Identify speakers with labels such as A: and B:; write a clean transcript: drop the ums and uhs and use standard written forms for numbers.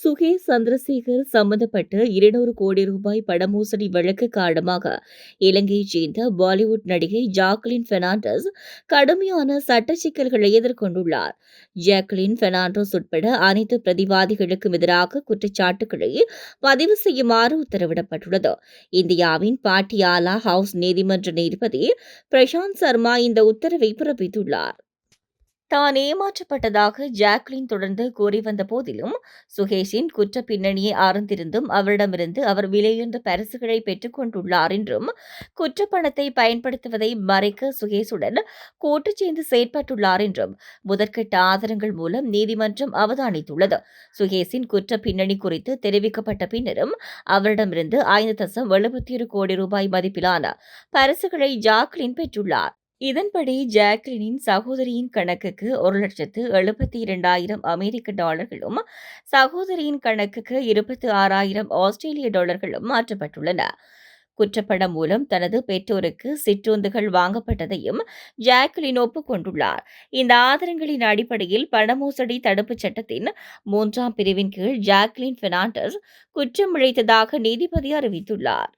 A: சுகேஷ் சந்திரசேகர் சம்பந்தப்பட்ட 200 கோடி ரூபாய் பணமோசடி வழக்கு காரணமாக இலங்கையைச் சேர்ந்த பாலிவுட் நடிகை ஜாக்லின் பெர்னாண்டஸ் கடுமையான சட்ட சிக்கல்களை எதிர்கொண்டுள்ளார். ஜாக்லின் பெர்னாண்டஸ் உட்பட அனைத்து பிரதிவாதிகளுக்கும் எதிராக குற்றச்சாட்டுகளை பதிவு செய்யுமாறு உத்தரவிடப்பட்டுள்ளது. இந்தியாவின் பாட்டியாலா ஹவுஸ் நீதிமன்ற நீதிபதி பிரசாந்த் சர்மா இந்த உத்தரவை பிறப்பித்துள்ளார். தான் ஏமாற்றப்பட்டதாக ஜாக்லின் தொடர்ந்து கூறி வந்த போதிலும், சுகேஷின் குற்ற பின்னணியை ஆர்ந்திருந்தும் அவரிடமிருந்து அவர் விலையுயர்ந்த பரிசுகளை பெற்றுக் கொண்டுள்ளார் என்றும், குற்றப்பணத்தை பயன்படுத்துவதை மறைக்க சுகேஷுடன் கூட்டு சேர்ந்து செயற்பட்டுள்ளார் என்றும் முதற்கட்ட ஆதாரங்கள் மூலம் நீதிமன்றம் அவதானித்துள்ளது. சுகேஷின் குற்ற பின்னணி குறித்து தெரிவிக்கப்பட்ட பின்னரும் அவரிடமிருந்து 5.71 கோடி ரூபாய் மதிப்பிலான பரிசுகளை ஜாக்லின் பெற்றுள்ளார். இதன்படி ஜாக்லினின் சகோதரியின் கணக்குக்கு 1,72,000 அமெரிக்க டாலர்களும், சகோதரியின் கணக்குக்கு 26,000 ஆஸ்திரேலிய டாலர்களும் மாற்றப்பட்டுள்ளன. குற்றப்படம் மூலம் தனது பெற்றோருக்கு சிற்றுந்துகள் வாங்கப்பட்டதையும் ஜாக்லின் ஒப்புக்கொண்டுள்ளார். இந்த ஆதாரங்களின் அடிப்படையில் பணமோசடி தடுப்புச் சட்டத்தின் 3ஆம் பிரிவின் கீழ் ஜாக்லின் பெர்னாண்டஸ் குற்றம் இழைத்ததாக நீதிபதி அறிவித்துள்ளார்.